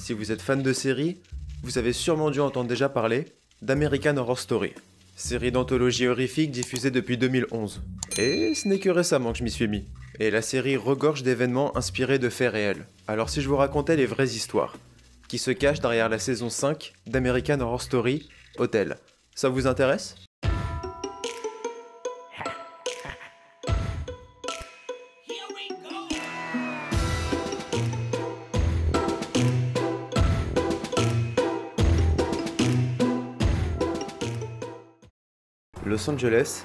Si vous êtes fan de séries, vous avez sûrement dû entendre déjà parler d'American Horror Story, série d'anthologie horrifique diffusée depuis 2011. Et ce n'est que récemment que je m'y suis mis. Et la série regorge d'événements inspirés de faits réels. Alors si je vous racontais les vraies histoires, qui se cachent derrière la saison 5 d'American Horror Story, Hotel, ça vous intéresse ? Los Angeles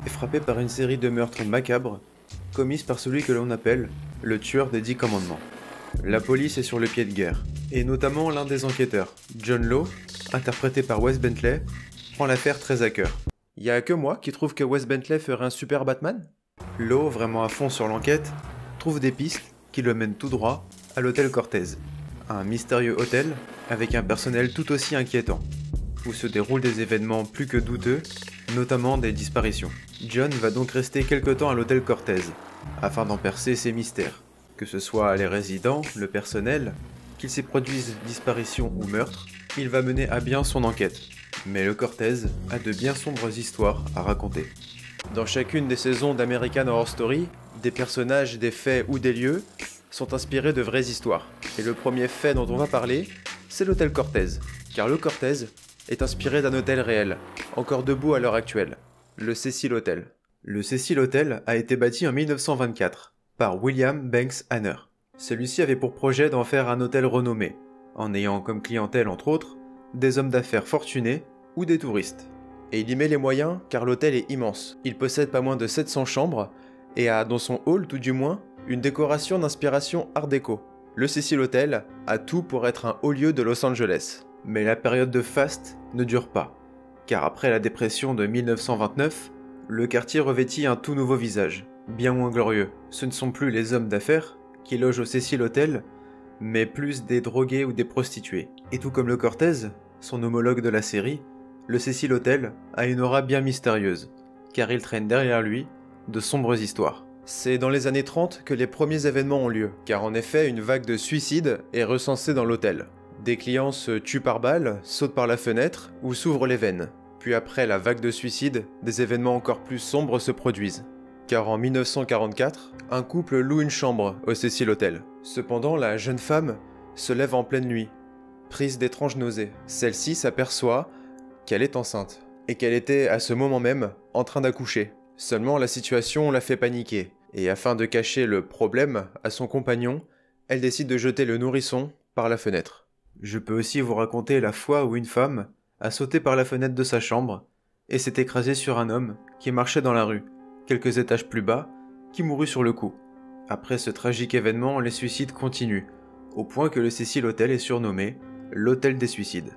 est frappé par une série de meurtres macabres commises par celui que l'on appelle le tueur des 10 commandements. La police est sur le pied de guerre, et notamment l'un des enquêteurs, John Law, interprété par Wes Bentley, prend l'affaire très à cœur. Y a que moi qui trouve que Wes Bentley ferait un super Batman ? Law, vraiment à fond sur l'enquête, trouve des pistes qui le mènent tout droit à l'hôtel Cortez, un mystérieux hôtel avec un personnel tout aussi inquiétant, où se déroulent des événements plus que douteux, notamment des disparitions. John va donc rester quelque temps à l'hôtel Cortez, afin d'en percer ses mystères. Que ce soit les résidents, le personnel, qu'il s'y produise disparition ou meurtre, il va mener à bien son enquête. Mais le Cortez a de bien sombres histoires à raconter. Dans chacune des saisons d'American Horror Story, des personnages, des faits ou des lieux sont inspirés de vraies histoires. Et le premier fait dont on va parler, c'est l'hôtel Cortez. Car le Cortez est inspiré d'un hôtel réel, encore debout à l'heure actuelle, le Cecil Hotel. Le Cecil Hotel a été bâti en 1924 par William Banks Hanner. Celui-ci avait pour projet d'en faire un hôtel renommé, en ayant comme clientèle entre autres des hommes d'affaires fortunés ou des touristes. Et il y met les moyens car l'hôtel est immense. Il possède pas moins de 700 chambres et a dans son hall tout du moins une décoration d'inspiration art déco. Le Cecil Hotel a tout pour être un haut lieu de Los Angeles. Mais la période de faste ne dure pas, car après la dépression de 1929, le quartier revêtit un tout nouveau visage, bien moins glorieux. Ce ne sont plus les hommes d'affaires qui logent au Cecil Hotel, mais plus des drogués ou des prostituées. Et tout comme le Cortez, son homologue de la série, le Cecil Hotel a une aura bien mystérieuse, car il traîne derrière lui de sombres histoires. C'est dans les années 30 que les premiers événements ont lieu, car en effet une vague de suicides est recensée dans l'hôtel. Des clients se tuent par balle, sautent par la fenêtre ou s'ouvrent les veines. Puis après la vague de suicides, des événements encore plus sombres se produisent. Car en 1944, un couple loue une chambre au Cecil Hotel. Cependant, la jeune femme se lève en pleine nuit, prise d'étranges nausées. Celle-ci s'aperçoit qu'elle est enceinte, et qu'elle était à ce moment même en train d'accoucher. Seulement la situation la fait paniquer, et afin de cacher le problème à son compagnon, elle décide de jeter le nourrisson par la fenêtre. Je peux aussi vous raconter la fois où une femme a sauté par la fenêtre de sa chambre et s'est écrasée sur un homme qui marchait dans la rue, quelques étages plus bas, qui mourut sur le coup. Après ce tragique événement, les suicides continuent, au point que le Cecil Hotel est surnommé l'hôtel des suicides.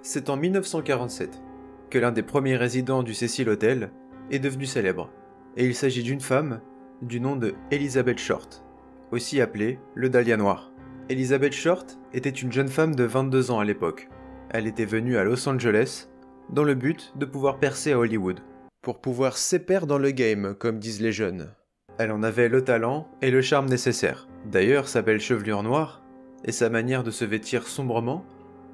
C'est en 1947 que l'un des premiers résidents du Cecil Hotel est devenu célèbre, et il s'agit d'une femme du nom de Elizabeth Short, aussi appelée le Dahlia Noir. Elizabeth Short était une jeune femme de 22 ans à l'époque. Elle était venue à Los Angeles dans le but de pouvoir percer à Hollywood. Pour pouvoir s'épaire dans le game, comme disent les jeunes. Elle en avait le talent et le charme nécessaires. D'ailleurs, sa belle chevelure noire et sa manière de se vêtir sombrement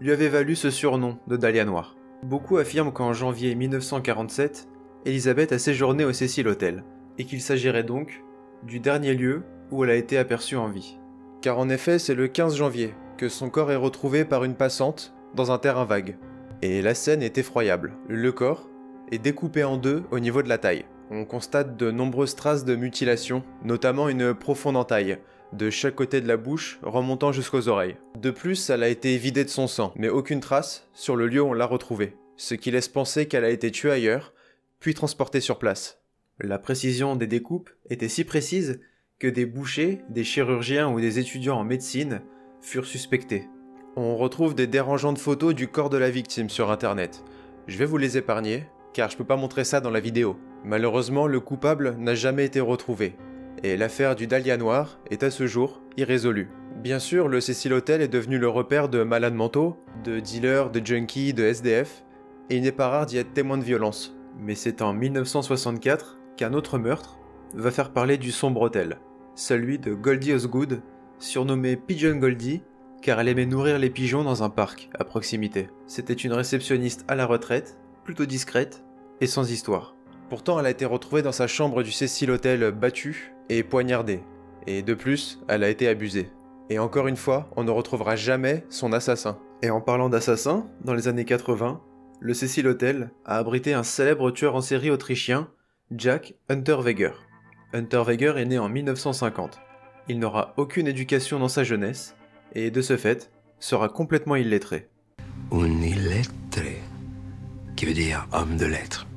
lui avaient valu ce surnom de Dahlia Noir. Beaucoup affirment qu'en janvier 1947, Elizabeth a séjourné au Cecil Hotel, et qu'il s'agirait donc du dernier lieu où elle a été aperçue en vie. Car en effet, c'est le 15 janvier que son corps est retrouvé par une passante dans un terrain vague. Et la scène est effroyable. Le corps est découpé en deux au niveau de la taille. On constate de nombreuses traces de mutilation, notamment une profonde entaille, de chaque côté de la bouche remontant jusqu'aux oreilles. De plus, elle a été vidée de son sang, mais aucune trace sur le lieu où on l'a retrouvée, ce qui laisse penser qu'elle a été tuée ailleurs, puis transportée sur place. La précision des découpes était si précise que des bouchers, des chirurgiens ou des étudiants en médecine furent suspectés. On retrouve des dérangeantes photos du corps de la victime sur internet. Je vais vous les épargner, car je peux pas montrer ça dans la vidéo. Malheureusement, le coupable n'a jamais été retrouvé, et l'affaire du Dahlia Noir est à ce jour irrésolue. Bien sûr, le Cecil Hotel est devenu le repère de malades mentaux, de dealers, de junkies, de SDF, et il n'est pas rare d'y être témoin de violence. Mais c'est en 1964 qu'un autre meurtre va faire parler du sombre hôtel, celui de Goldie Osgood, surnommé Pigeon Goldie, car elle aimait nourrir les pigeons dans un parc à proximité. C'était une réceptionniste à la retraite, plutôt discrète et sans histoire. Pourtant, elle a été retrouvée dans sa chambre du Cecil Hotel battue et poignardée. Et de plus, elle a été abusée. Et encore une fois, on ne retrouvera jamais son assassin. Et en parlant d'assassin, dans les années 80, le Cecil Hotel a abrité un célèbre tueur en série autrichien, Jack Unterweger. Unterweger est né en 1950. Il n'aura aucune éducation dans sa jeunesse, et de ce fait, sera complètement illettré. Un illettré, qui veut dire homme de lettres,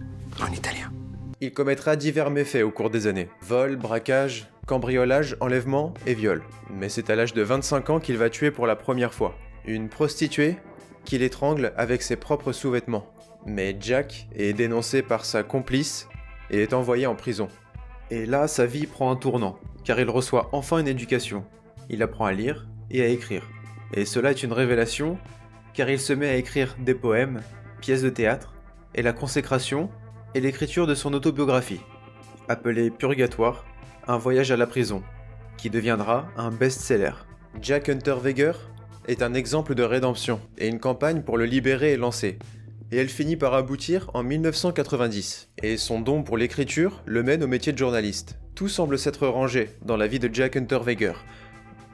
en italien. Il commettra divers méfaits au cours des années. Vol, braquage, cambriolage, enlèvement et viol. Mais c'est à l'âge de 25 ans qu'il va tuer pour la première fois une prostituée qu'il étrangle avec ses propres sous-vêtements. Mais Jack est dénoncé par sa complice et est envoyé en prison. Et là, sa vie prend un tournant, car il reçoit enfin une éducation. Il apprend à lire et à écrire. Et cela est une révélation, car il se met à écrire des poèmes, pièces de théâtre, et la consécration et l'écriture de son autobiographie, appelée Purgatoire, un voyage à la prison, qui deviendra un best-seller. Jack Unterweger est un exemple de rédemption, et une campagne pour le libérer est lancée. Et elle finit par aboutir en 1990. Et son don pour l'écriture le mène au métier de journaliste. Tout semble s'être rangé dans la vie de Jack Unterweger.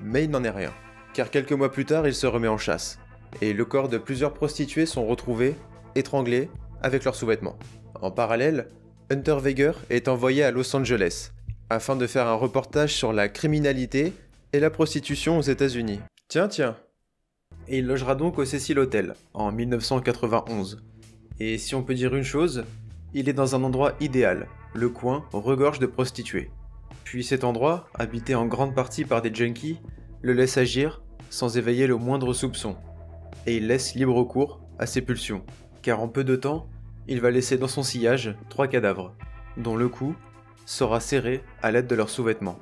Mais il n'en est rien, car quelques mois plus tard, il se remet en chasse. Et le corps de plusieurs prostituées sont retrouvés, étranglés, avec leurs sous-vêtements. En parallèle, Unterweger est envoyé à Los Angeles, afin de faire un reportage sur la criminalité et la prostitution aux États-Unis. Tiens. Et il logera donc au Cecil Hotel, en 1991. Et si on peut dire une chose, il est dans un endroit idéal, le coin regorge de prostituées. Puis cet endroit, habité en grande partie par des junkies, le laisse agir sans éveiller le moindre soupçon. Et il laisse libre cours à ses pulsions, car en peu de temps, il va laisser dans son sillage 3 cadavres, dont le cou sera serré à l'aide de leurs sous-vêtements.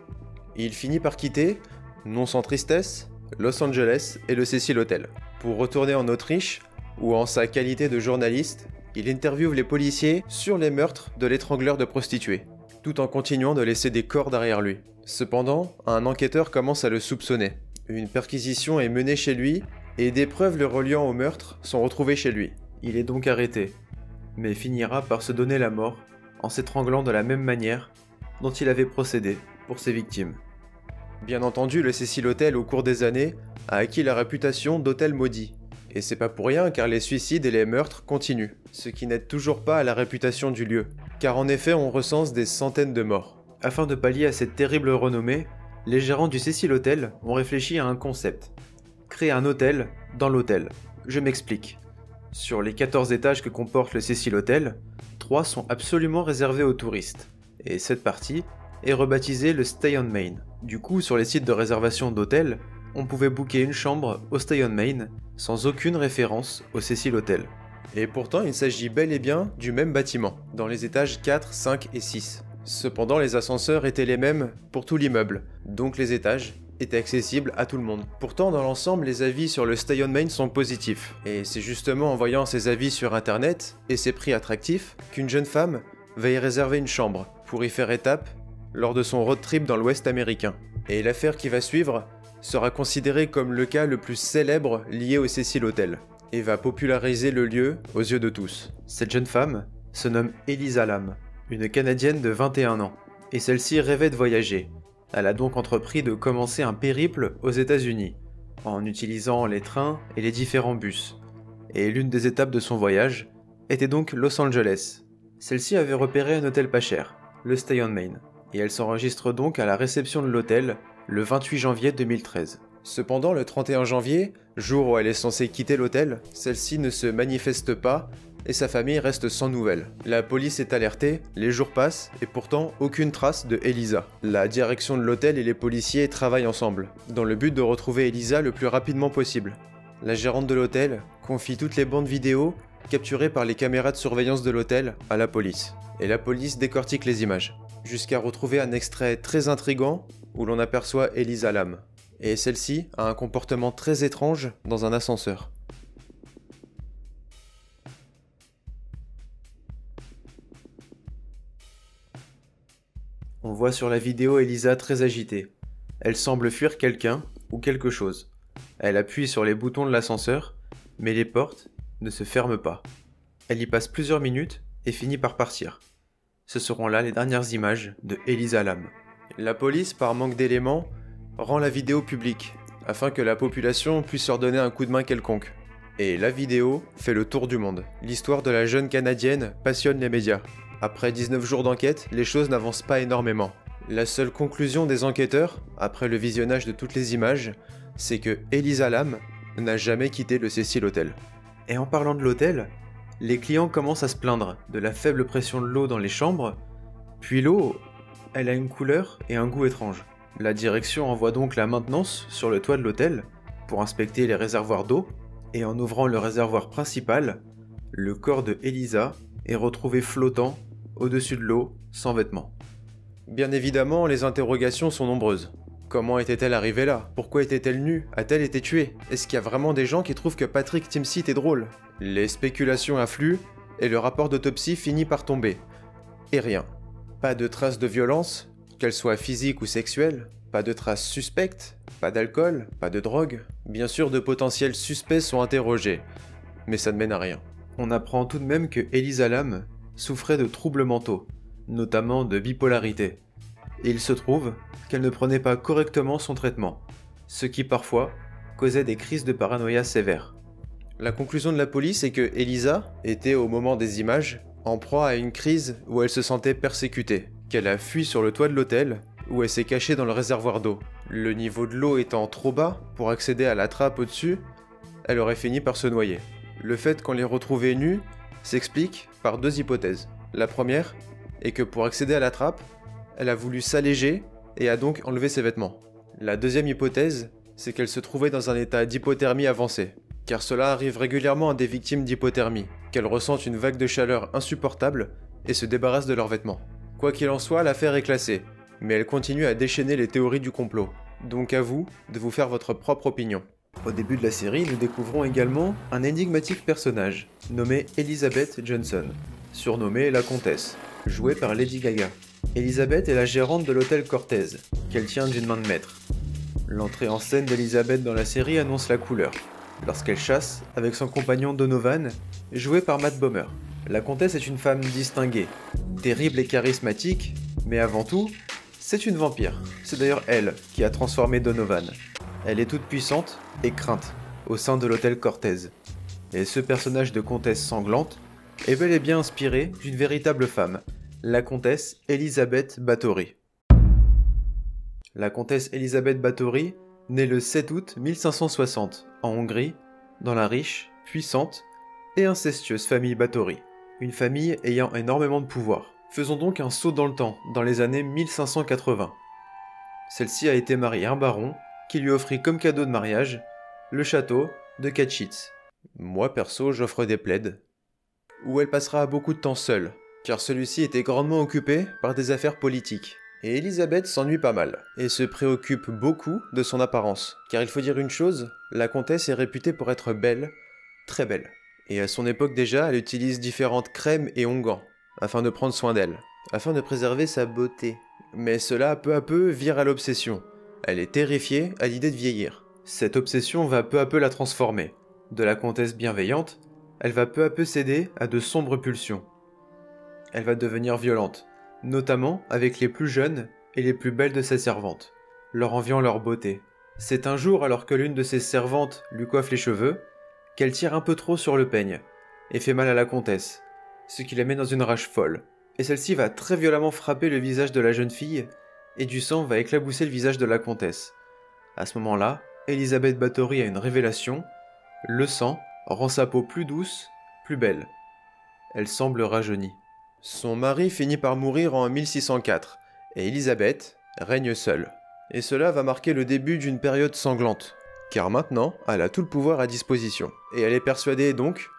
Il finit par quitter, non sans tristesse, Los Angeles et le Cecil Hotel, pour retourner en Autriche, où en sa qualité de journaliste, il interviewe les policiers sur les meurtres de l'étrangleur de prostituées, tout en continuant de laisser des corps derrière lui. Cependant, un enquêteur commence à le soupçonner. Une perquisition est menée chez lui, et des preuves le reliant au meurtre sont retrouvées chez lui. Il est donc arrêté, mais finira par se donner la mort en s'étranglant de la même manière dont il avait procédé pour ses victimes. Bien entendu, le Cecil Hotel, au cours des années, a acquis la réputation d'hôtel maudit. Et c'est pas pour rien car les suicides et les meurtres continuent, ce qui n'aide toujours pas à la réputation du lieu, car en effet on recense des centaines de morts. Afin de pallier à cette terrible renommée, les gérants du Cecil Hotel ont réfléchi à un concept. Créer un hôtel dans l'hôtel. Je m'explique. Sur les 14 étages que comporte le Cecil Hotel, 3 sont absolument réservés aux touristes, et cette partie est rebaptisée le Stay on Main. Du coup, sur les sites de réservation d'hôtels, on pouvait booker une chambre au Stay on Main sans aucune référence au Cecil Hotel. Et pourtant, il s'agit bel et bien du même bâtiment, dans les étages 4, 5 et 6. Cependant, les ascenseurs étaient les mêmes pour tout l'immeuble, donc les étages étaient accessibles à tout le monde. Pourtant, dans l'ensemble, les avis sur le Stay on Main sont positifs. Et c'est justement en voyant ces avis sur internet et ces prix attractifs qu'une jeune femme va y réserver une chambre pour y faire étape lors de son road trip dans l'Ouest américain. Et l'affaire qui va suivre sera considérée comme le cas le plus célèbre lié au Cecil Hotel et va populariser le lieu aux yeux de tous. Cette jeune femme se nomme Elisa Lam, une Canadienne de 21 ans, et celle-ci rêvait de voyager. Elle a donc entrepris de commencer un périple aux États-Unis, en utilisant les trains et les différents bus. Et l'une des étapes de son voyage était donc Los Angeles. Celle-ci avait repéré un hôtel pas cher, le Stay on Main, et elle s'enregistre donc à la réception de l'hôtel le 28 janvier 2013. Cependant, le 31 janvier, jour où elle est censée quitter l'hôtel, celle-ci ne se manifeste pas et sa famille reste sans nouvelles. La police est alertée, les jours passent et pourtant aucune trace de Elisa. La direction de l'hôtel et les policiers travaillent ensemble, dans le but de retrouver Elisa le plus rapidement possible. La gérante de l'hôtel confie toutes les bandes vidéo capturées par les caméras de surveillance de l'hôtel à la police. Et la police décortique les images, jusqu'à retrouver un extrait très intrigant où l'on aperçoit Elisa Lam. Et celle-ci a un comportement très étrange dans un ascenseur. On voit sur la vidéo Elisa très agitée. Elle semble fuir quelqu'un ou quelque chose. Elle appuie sur les boutons de l'ascenseur, mais les portes ne se ferment pas. Elle y passe plusieurs minutes et finit par partir. Ce seront là les dernières images de Elisa Lam. La police, par manque d'éléments, rend la vidéo publique, afin que la population puisse leur donner un coup de main quelconque. Et la vidéo fait le tour du monde. L'histoire de la jeune Canadienne passionne les médias. Après 19 jours d'enquête, les choses n'avancent pas énormément. La seule conclusion des enquêteurs, après le visionnage de toutes les images, c'est que Elisa Lam n'a jamais quitté le Cecil Hotel. Et en parlant de l'hôtel, les clients commencent à se plaindre de la faible pression de l'eau dans les chambres, puis l'eau, elle a une couleur et un goût étrange. La direction envoie donc la maintenance sur le toit de l'hôtel pour inspecter les réservoirs d'eau, et en ouvrant le réservoir principal, le corps de Elisa est retrouvé flottant au-dessus de l'eau, sans vêtements. Bien évidemment, les interrogations sont nombreuses. Comment était-elle arrivée là? Pourquoi était-elle nue? A-t-elle été tuée? Est-ce qu'il y a vraiment des gens qui trouvent que Patrick Timsit est drôle? Les spéculations affluent, et le rapport d'autopsie finit par tomber. Et rien. Pas de traces de violence, qu'elles soient physiques ou sexuelles, pas de traces suspectes, pas d'alcool, pas de drogue. Bien sûr, de potentiels suspects sont interrogés, mais ça ne mène à rien. On apprend tout de même que Elisa Lam souffrait de troubles mentaux, notamment de bipolarité. Et il se trouve qu'elle ne prenait pas correctement son traitement, ce qui parfois causait des crises de paranoïa sévères. La conclusion de la police est que Elisa était, au moment des images, en proie à une crise où elle se sentait persécutée, qu'elle a fui sur le toit de l'hôtel, où elle s'est cachée dans le réservoir d'eau. Le niveau de l'eau étant trop bas pour accéder à la trappe au-dessus, elle aurait fini par se noyer. Le fait qu'on l'ait retrouvée nue s'explique par deux hypothèses. La première est que pour accéder à la trappe, elle a voulu s'alléger et a donc enlevé ses vêtements. La deuxième hypothèse, c'est qu'elle se trouvait dans un état d'hypothermie avancée, car cela arrive régulièrement à des victimes d'hypothermie, qu'elles ressentent une vague de chaleur insupportable et se débarrassent de leurs vêtements. Quoi qu'il en soit, l'affaire est classée, mais elle continue à déchaîner les théories du complot. Donc à vous de vous faire votre propre opinion. Au début de la série, nous découvrons également un énigmatique personnage, nommé Elizabeth Johnson, surnommée la Comtesse, jouée par Lady Gaga. Elizabeth est la gérante de l'hôtel Cortez, qu'elle tient d'une main de maître. L'entrée en scène d'Elizabeth dans la série annonce la couleur, lorsqu'elle chasse avec son compagnon Donovan, joué par Matt Bomer. La comtesse est une femme distinguée, terrible et charismatique, mais avant tout, c'est une vampire. C'est d'ailleurs elle qui a transformé Donovan. Elle est toute puissante et crainte au sein de l'hôtel Cortez. Et ce personnage de comtesse sanglante est bel et bien inspiré d'une véritable femme, la comtesse Elizabeth Bathory. La comtesse Elizabeth Bathory naît le 7 août 1560 en Hongrie, dans la riche, puissante et incestueuse famille Bathory, une famille ayant énormément de pouvoir. Faisons donc un saut dans le temps, dans les années 1580. Celle-ci a été mariée à un baron qui lui offrit comme cadeau de mariage le château de Katschitz. Moi perso, j'offre des plaids, où elle passera beaucoup de temps seule, car celui-ci était grandement occupé par des affaires politiques. Et Elisabeth s'ennuie pas mal, et se préoccupe beaucoup de son apparence. Car il faut dire une chose, la comtesse est réputée pour être belle, très belle. Et à son époque déjà, elle utilise différentes crèmes et onguents, afin de prendre soin d'elle, afin de préserver sa beauté. Mais cela peu à peu vire à l'obsession. Elle est terrifiée à l'idée de vieillir. Cette obsession va peu à peu la transformer. De la comtesse bienveillante, elle va peu à peu céder à de sombres pulsions. Elle va devenir violente, notamment avec les plus jeunes et les plus belles de ses servantes, leur enviant leur beauté. C'est un jour, alors que l'une de ses servantes lui coiffe les cheveux, qu'elle tire un peu trop sur le peigne, et fait mal à la comtesse, ce qui la met dans une rage folle. Et celle-ci va très violemment frapper le visage de la jeune fille, et du sang va éclabousser le visage de la comtesse. À ce moment-là, Elizabeth Bathory a une révélation, le sang rend sa peau plus douce, plus belle. Elle semble rajeunie. Son mari finit par mourir en 1604, et Elizabeth règne seule. Et cela va marquer le début d'une période sanglante, car maintenant, elle a tout le pouvoir à disposition. Et elle est persuadée donc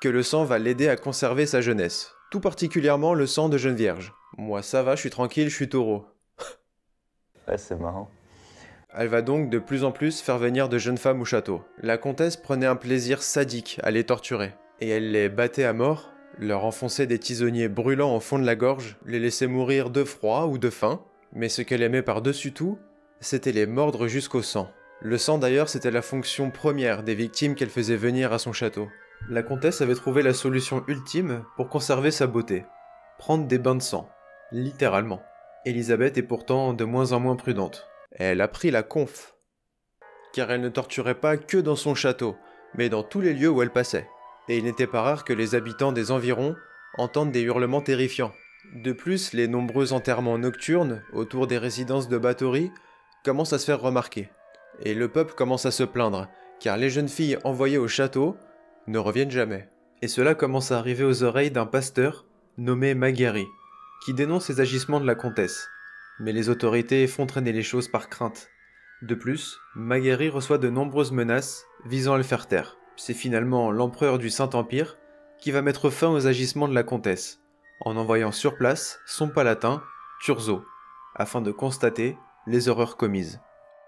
que le sang va l'aider à conserver sa jeunesse, tout particulièrement le sang de jeune vierge. Moi ça va, je suis tranquille, je suis taureau. Ouais, c'est marrant. Elle va donc de plus en plus faire venir de jeunes femmes au château. La comtesse prenait un plaisir sadique à les torturer, et elle les battait à mort, leur enfonçait des tisonniers brûlants au fond de la gorge, les laissait mourir de froid ou de faim, mais ce qu'elle aimait par-dessus tout, c'était les mordre jusqu'au sang. Le sang d'ailleurs, c'était la fonction première des victimes qu'elle faisait venir à son château. La comtesse avait trouvé la solution ultime pour conserver sa beauté. Prendre des bains de sang. Littéralement. Elisabeth est pourtant de moins en moins prudente. Elle a pris la conf. Car elle ne torturait pas que dans son château, mais dans tous les lieux où elle passait. Et il n'était pas rare que les habitants des environs entendent des hurlements terrifiants. De plus, les nombreux enterrements nocturnes autour des résidences de Bathory commencent à se faire remarquer. Et le peuple commence à se plaindre, car les jeunes filles envoyées au château ne reviennent jamais. Et cela commence à arriver aux oreilles d'un pasteur nommé Maghari, qui dénonce les agissements de la comtesse. Mais les autorités font traîner les choses par crainte. De plus, Maghari reçoit de nombreuses menaces visant à le faire taire. C'est finalement l'empereur du Saint-Empire qui va mettre fin aux agissements de la comtesse, en envoyant sur place son palatin, Turzo, afin de constater les horreurs commises.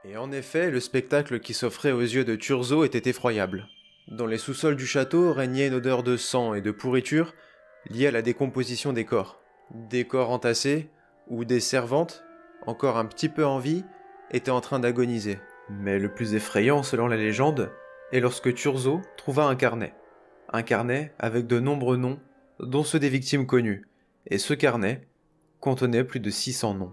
Et en effet, le spectacle qui s'offrait aux yeux de Turzo était effroyable. Dans les sous-sols du château régnait une odeur de sang et de pourriture liée à la décomposition des corps. Des corps entassés, où des servantes, encore un petit peu en vie, étaient en train d'agoniser. Mais le plus effrayant, selon la légende, est lorsque Turzo trouva un carnet. Un carnet avec de nombreux noms, dont ceux des victimes connues. Et ce carnet contenait plus de 600 noms.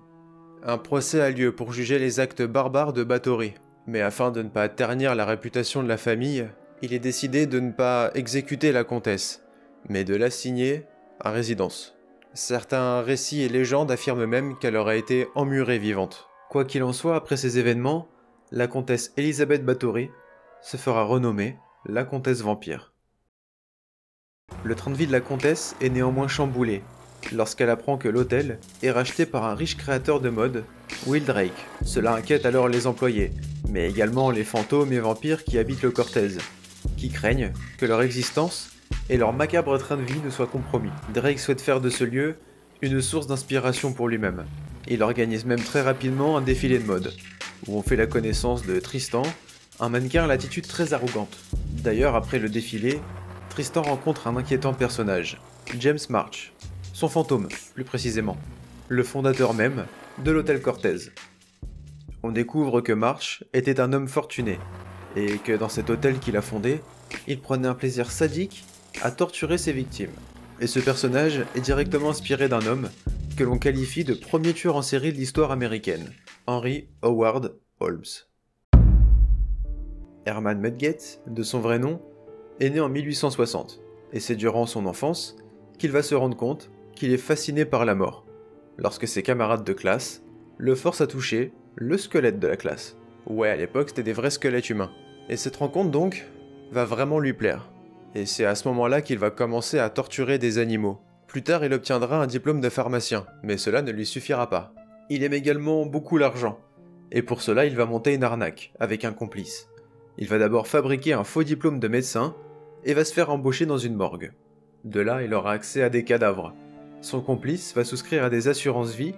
Un procès a lieu pour juger les actes barbares de Bathory. Mais afin de ne pas ternir la réputation de la famille, il est décidé de ne pas exécuter la comtesse, mais de l'assigner à résidence. Certains récits et légendes affirment même qu'elle aurait été emmurée vivante. Quoi qu'il en soit, après ces événements, la comtesse Elisabeth Bathory se fera renommer la comtesse vampire. Le train de vie de la comtesse est néanmoins chamboulé lorsqu'elle apprend que l'hôtel est racheté par un riche créateur de mode, Will Drake. Cela inquiète alors les employés, mais également les fantômes et vampires qui habitent le Cortez, qui craignent que leur existence et leur macabre train de vie ne soient compromis. Drake souhaite faire de ce lieu une source d'inspiration pour lui-même. Il organise même très rapidement un défilé de mode, où on fait la connaissance de Tristan, un mannequin à l'attitude très arrogante. D'ailleurs, après le défilé, Tristan rencontre un inquiétant personnage, James March, son fantôme, plus précisément, le fondateur même de l'hôtel Cortez. On découvre que March était un homme fortuné, et que dans cet hôtel qu'il a fondé, il prenait un plaisir sadique à torturer ses victimes. Et ce personnage est directement inspiré d'un homme que l'on qualifie de premier tueur en série de l'histoire américaine, Henry Howard Holmes. Herman Mudgett, de son vrai nom, est né en 1860, et c'est durant son enfance qu'il va se rendre compte qu'il est fasciné par la mort, lorsque ses camarades de classe le forcent à toucher le squelette de la classe. Ouais, à l'époque, c'était des vrais squelettes humains. Et cette rencontre, donc, va vraiment lui plaire. Et c'est à ce moment-là qu'il va commencer à torturer des animaux. Plus tard, il obtiendra un diplôme de pharmacien, mais cela ne lui suffira pas. Il aime également beaucoup l'argent, et pour cela, il va monter une arnaque, avec un complice. Il va d'abord fabriquer un faux diplôme de médecin, et va se faire embaucher dans une morgue. De là, il aura accès à des cadavres. Son complice va souscrire à des assurances-vie,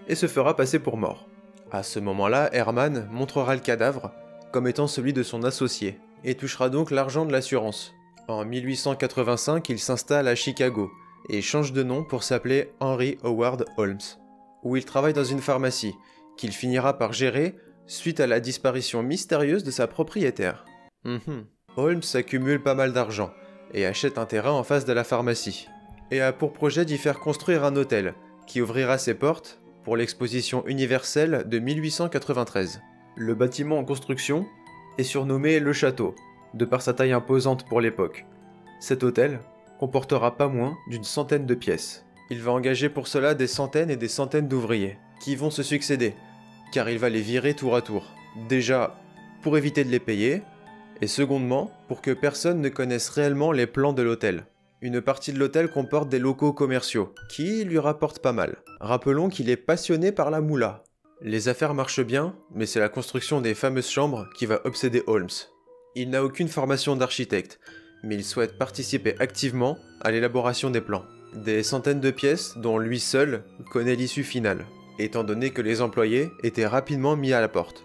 et se fera passer pour mort. À ce moment-là, Herman montrera le cadavre comme étant celui de son associé, et touchera donc l'argent de l'assurance. En 1885, il s'installe à Chicago, et change de nom pour s'appeler Henry Howard Holmes, où il travaille dans une pharmacie, qu'il finira par gérer suite à la disparition mystérieuse de sa propriétaire. Holmes accumule pas mal d'argent, et achète un terrain en face de la pharmacie, et a pour projet d'y faire construire un hôtel, qui ouvrira ses portes pour l'exposition universelle de 1893. Le bâtiment en construction est surnommé Le Château, de par sa taille imposante pour l'époque. Cet hôtel comportera pas moins d'une centaine de pièces. Il va engager pour cela des centaines et des centaines d'ouvriers, qui vont se succéder, car il va les virer tour à tour. Déjà, pour éviter de les payer, et secondement, pour que personne ne connaisse réellement les plans de l'hôtel. Une partie de l'hôtel comporte des locaux commerciaux, qui lui rapportent pas mal. Rappelons qu'il est passionné par la moula. Les affaires marchent bien, mais c'est la construction des fameuses chambres qui va obséder Holmes. Il n'a aucune formation d'architecte, mais il souhaite participer activement à l'élaboration des plans. Des centaines de pièces dont lui seul connaît l'issue finale, étant donné que les employés étaient rapidement mis à la porte.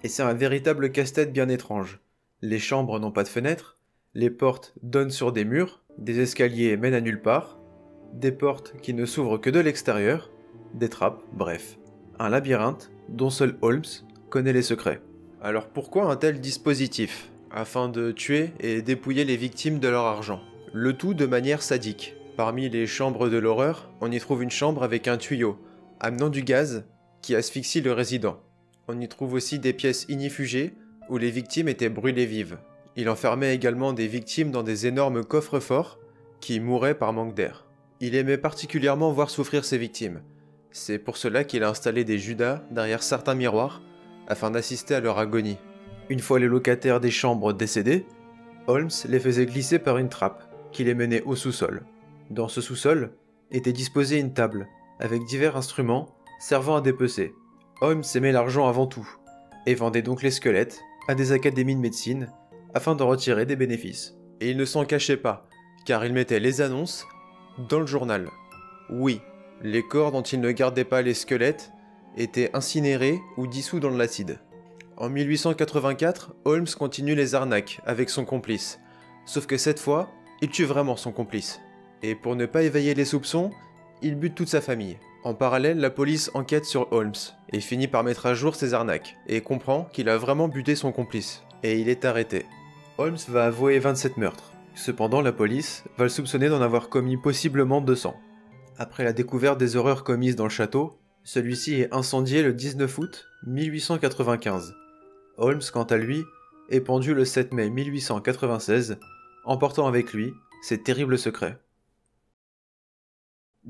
Et c'est un véritable casse-tête bien étrange. Les chambres n'ont pas de fenêtres, les portes donnent sur des murs, des escaliers mènent à nulle part, des portes qui ne s'ouvrent que de l'extérieur, des trappes, bref. Un labyrinthe dont seul Holmes connaît les secrets. Alors pourquoi un tel dispositif? Afin de tuer et dépouiller les victimes de leur argent. Le tout de manière sadique. Parmi les chambres de l'horreur, on y trouve une chambre avec un tuyau, amenant du gaz, qui asphyxie le résident. On y trouve aussi des pièces ignifugées, où les victimes étaient brûlées vives. Il enfermait également des victimes dans des énormes coffres-forts, qui mouraient par manque d'air. Il aimait particulièrement voir souffrir ses victimes. C'est pour cela qu'il a installé des Judas derrière certains miroirs, afin d'assister à leur agonie. Une fois les locataires des chambres décédés, Holmes les faisait glisser par une trappe, qui les menait au sous-sol. Dans ce sous-sol était disposée une table, avec divers instruments servant à dépecer. Holmes aimait l'argent avant tout, et vendait donc les squelettes à des académies de médecine, afin d'en retirer des bénéfices. Et il ne s'en cachait pas, car il mettait les annonces dans le journal. Oui, les corps dont il ne gardait pas les squelettes étaient incinérés ou dissous dans de l'acide. En 1884, Holmes continue les arnaques avec son complice, sauf que cette fois, il tue vraiment son complice. Et pour ne pas éveiller les soupçons, il bute toute sa famille. En parallèle, la police enquête sur Holmes, et finit par mettre à jour ses arnaques, et comprend qu'il a vraiment buté son complice. Et il est arrêté. Holmes va avouer 27 meurtres. Cependant, la police va le soupçonner d'en avoir commis possiblement 200. Après la découverte des horreurs commises dans le château, celui-ci est incendié le 19 août 1895. Holmes, quant à lui, est pendu le 7 mai 1896, emportant avec lui ses terribles secrets.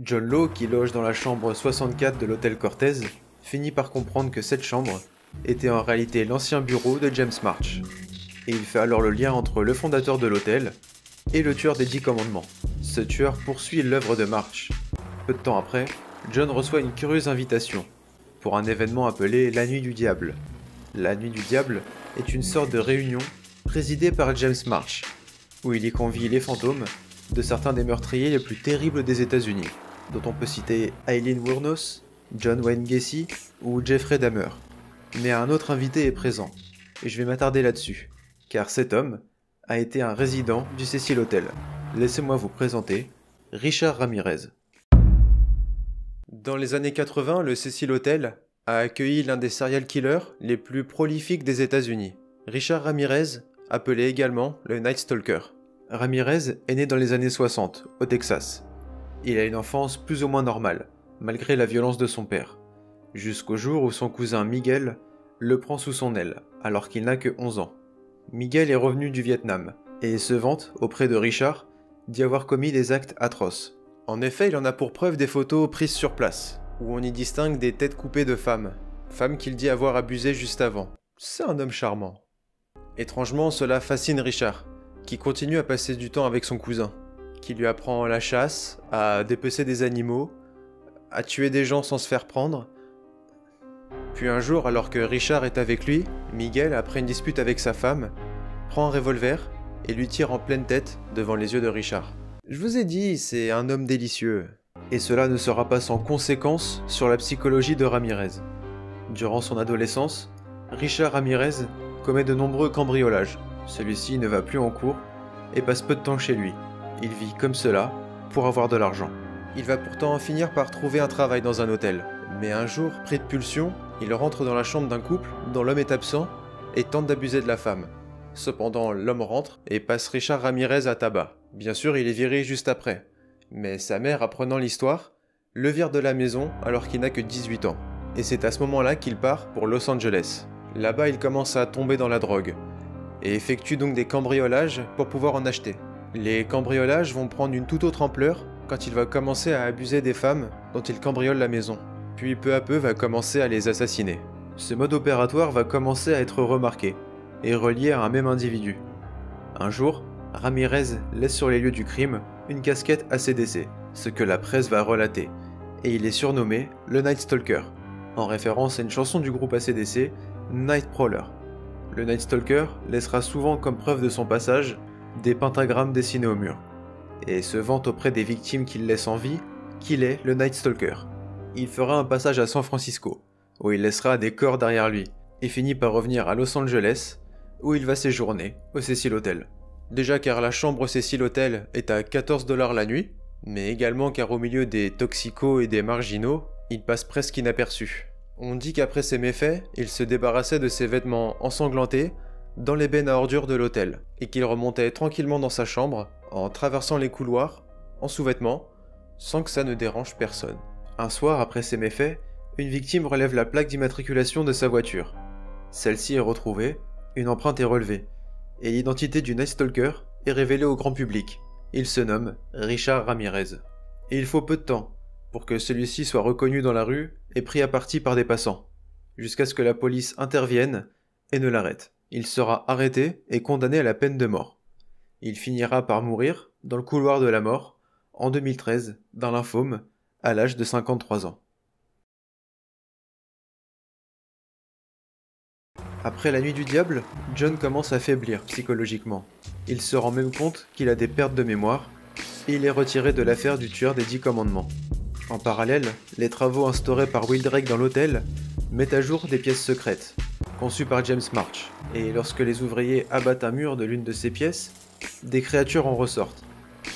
John Law, qui loge dans la chambre 64 de l'hôtel Cortez, finit par comprendre que cette chambre était en réalité l'ancien bureau de James March. Et il fait alors le lien entre le fondateur de l'hôtel et le tueur des 10 commandements. Ce tueur poursuit l'œuvre de March. Peu de temps après, John reçoit une curieuse invitation pour un événement appelé la Nuit du Diable. La Nuit du Diable est une sorte de réunion présidée par James March, où il y convie les fantômes de certains des meurtriers les plus terribles des États-Unis, dont on peut citer Aileen Wuornos, John Wayne Gacy ou Jeffrey Dahmer. Mais un autre invité est présent, et je vais m'attarder là-dessus, car cet homme a été un résident du Cecil Hotel. Laissez-moi vous présenter Richard Ramirez. Dans les années 80, le Cecil Hotel a accueilli l'un des serial killers les plus prolifiques des États-Unis, Richard Ramirez, appelé également le Night Stalker. Ramirez est né dans les années 60, au Texas. Il a une enfance plus ou moins normale, malgré la violence de son père, jusqu'au jour où son cousin Miguel le prend sous son aile, alors qu'il n'a que 11 ans. Miguel est revenu du Vietnam, et se vante, auprès de Richard, d'y avoir commis des actes atroces. En effet, il en a pour preuve des photos prises sur place, où on y distingue des têtes coupées de femmes qu'il dit avoir abusées juste avant. C'est un homme charmant. Étrangement, cela fascine Richard, qui continue à passer du temps avec son cousin, qui lui apprend la chasse, à dépecer des animaux, à tuer des gens sans se faire prendre. Puis un jour, alors que Richard est avec lui, Miguel, après une dispute avec sa femme, prend un revolver et lui tire en pleine tête devant les yeux de Richard. Je vous ai dit, c'est un homme délicieux. Et cela ne sera pas sans conséquence sur la psychologie de Ramirez. Durant son adolescence, Richard Ramirez commet de nombreux cambriolages. Celui-ci ne va plus en cours et passe peu de temps chez lui. Il vit comme cela pour avoir de l'argent. Il va pourtant finir par trouver un travail dans un hôtel. Mais un jour, pris de pulsion, il rentre dans la chambre d'un couple dont l'homme est absent et tente d'abuser de la femme. Cependant, l'homme rentre et passe Richard Ramirez à tabac. Bien sûr, il est viré juste après. Mais sa mère, apprenant l'histoire, le vire de la maison alors qu'il n'a que 18 ans. Et c'est à ce moment-là qu'il part pour Los Angeles. Là-bas, il commence à tomber dans la drogue, et effectue donc des cambriolages pour pouvoir en acheter. Les cambriolages vont prendre une toute autre ampleur quand il va commencer à abuser des femmes dont il cambriole la maison, puis peu à peu va commencer à les assassiner. Ce mode opératoire va commencer à être remarqué, et relié à un même individu. Un jour, Ramirez laisse sur les lieux du crime une casquette ACDC, ce que la presse va relater, et il est surnommé le Night Stalker, en référence à une chanson du groupe ACDC, Nightcrawler. Le Night Stalker laissera souvent comme preuve de son passage des pentagrammes dessinés au mur, et se vante auprès des victimes qu'il laisse en vie qu'il est le Night Stalker. Il fera un passage à San Francisco, où il laissera des corps derrière lui, et finit par revenir à Los Angeles, où il va séjourner au Cecil Hotel. Déjà car la chambre Cecil Hotel est à 14 $ la nuit, mais également car au milieu des toxicos et des marginaux, il passe presque inaperçu. On dit qu'après ces méfaits, il se débarrassait de ses vêtements ensanglantés dans les bennes à ordures de l'hôtel, et qu'il remontait tranquillement dans sa chambre, en traversant les couloirs, en sous-vêtements, sans que ça ne dérange personne. Un soir, après ces méfaits, une victime relève la plaque d'immatriculation de sa voiture. Celle-ci est retrouvée, une empreinte est relevée, et l'identité du Night Stalker est révélée au grand public. Il se nomme Richard Ramirez. Et il faut peu de temps pour que celui-ci soit reconnu dans la rue et pris à partie par des passants, jusqu'à ce que la police intervienne et ne l'arrête. Il sera arrêté et condamné à la peine de mort. Il finira par mourir dans le couloir de la mort en 2013 d'un lymphome à l'âge de 53 ans. Après la nuit du diable, John commence à faiblir psychologiquement. Il se rend même compte qu'il a des pertes de mémoire et il est retiré de l'affaire du tueur des 10 commandements. En parallèle, les travaux instaurés par Will Drake dans l'hôtel mettent à jour des pièces secrètes, conçues par James March. Et lorsque les ouvriers abattent un mur de l'une de ces pièces, des créatures en ressortent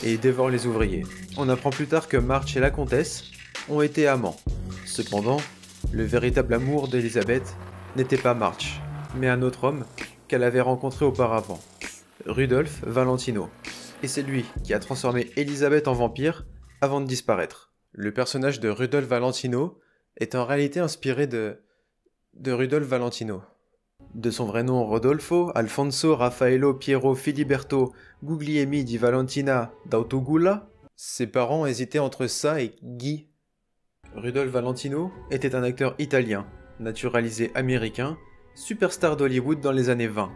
et dévorent les ouvriers. On apprend plus tard que March et la comtesse ont été amants. Cependant, le véritable amour d'Elizabeth n'était pas March, mais un autre homme qu'elle avait rencontré auparavant, Rudolph Valentino. Et c'est lui qui a transformé Elizabeth en vampire avant de disparaître. Le personnage de Rudolph Valentino est en réalité inspiré de Rudolph Valentino. De son vrai nom Rodolfo Alfonso Raffaello Piero Filiberto Guglielmi di Valentina d'Autogulla, ses parents hésitaient entre ça et Guy. Rudolph Valentino était un acteur italien, naturalisé américain, superstar d'Hollywood dans les années 20.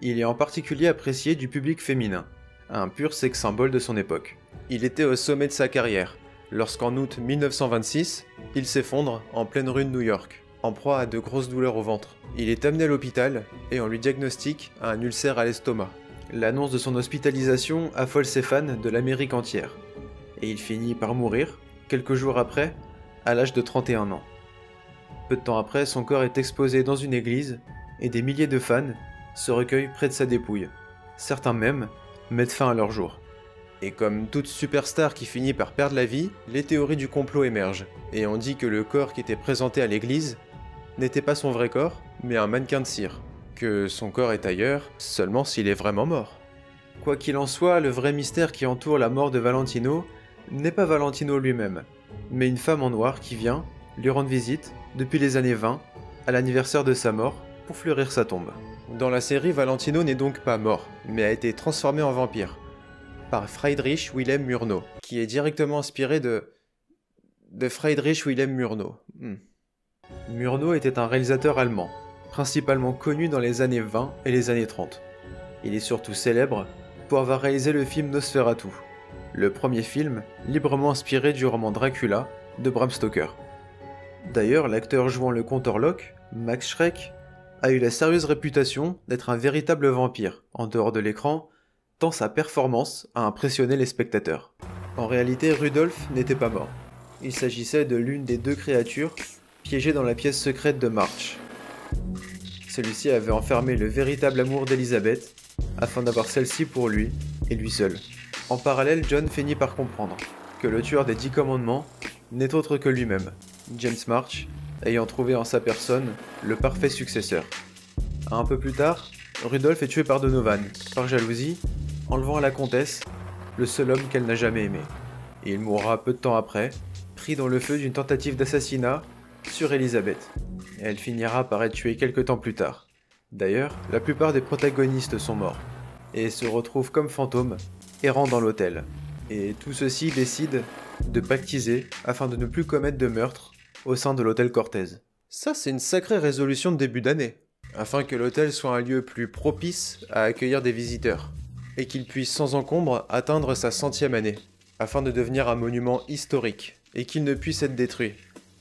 Il est en particulier apprécié du public féminin, un pur sex symbole de son époque. Il était au sommet de sa carrière, lorsqu'en août 1926, il s'effondre en pleine rue de New York, en proie à de grosses douleurs au ventre. Il est amené à l'hôpital et on lui diagnostique un ulcère à l'estomac. L'annonce de son hospitalisation affole ses fans de l'Amérique entière, et il finit par mourir, quelques jours après, à l'âge de 31 ans. Peu de temps après, son corps est exposé dans une église, et des milliers de fans se recueillent près de sa dépouille. Certains même mettent fin à leur jour. Et comme toute superstar qui finit par perdre la vie, les théories du complot émergent, et on dit que le corps qui était présenté à l'église n'était pas son vrai corps, mais un mannequin de cire, que son corps est ailleurs, seulement s'il est vraiment mort. Quoi qu'il en soit, le vrai mystère qui entoure la mort de Valentino n'est pas Valentino lui-même, mais une femme en noir qui vient lui rendre visite depuis les années 20, à l'anniversaire de sa mort, pour fleurir sa tombe. Dans la série, Valentino n'est donc pas mort, mais a été transformé en vampire, par Friedrich Wilhelm Murnau, qui est directement inspiré de Friedrich Wilhelm Murnau. Murnau était un réalisateur allemand, principalement connu dans les années 20 et les années 30. Il est surtout célèbre pour avoir réalisé le film Nosferatu, le premier film librement inspiré du roman Dracula de Bram Stoker. D'ailleurs, l'acteur jouant le comte Orlok, Max Schreck, a eu la sérieuse réputation d'être un véritable vampire, en dehors de l'écran, tant sa performance a impressionné les spectateurs. En réalité, Rudolph n'était pas mort. Il s'agissait de l'une des deux créatures piégées dans la pièce secrète de March. Celui-ci avait enfermé le véritable amour d'Elizabeth, afin d'avoir celle-ci pour lui, et lui seul. En parallèle, John finit par comprendre que le tueur des 10 commandements n'est autre que lui-même, James March, ayant trouvé en sa personne le parfait successeur. Un peu plus tard, Rudolph est tué par Donovan, par jalousie, enlevant à la comtesse le seul homme qu'elle n'a jamais aimé. Et il mourra peu de temps après, pris dans le feu d'une tentative d'assassinat sur Elizabeth. Et elle finira par être tuée quelques temps plus tard. D'ailleurs, la plupart des protagonistes sont morts, et se retrouvent comme fantômes, errant dans l'hôtel. Et tout ceci décide de pactiser afin de ne plus commettre de meurtre au sein de l'hôtel Cortez. Ça, c'est une sacrée résolution de début d'année, afin que l'hôtel soit un lieu plus propice à accueillir des visiteurs, et qu'il puisse sans encombre atteindre sa 100e année, afin de devenir un monument historique, et qu'il ne puisse être détruit,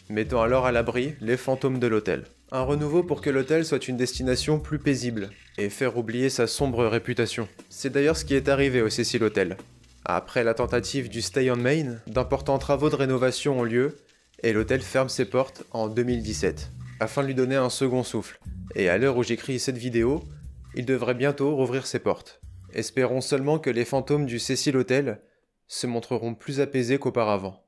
mettant alors à l'abri les fantômes de l'hôtel. Un renouveau pour que l'hôtel soit une destination plus paisible, et faire oublier sa sombre réputation. C'est d'ailleurs ce qui est arrivé au Cecil Hotel. Après la tentative du Stay on Main, d'importants travaux de rénovation ont lieu, et l'hôtel ferme ses portes en 2017, afin de lui donner un second souffle. Et à l'heure où j'écris cette vidéo, il devrait bientôt rouvrir ses portes. Espérons seulement que les fantômes du Cecil Hotel se montreront plus apaisés qu'auparavant.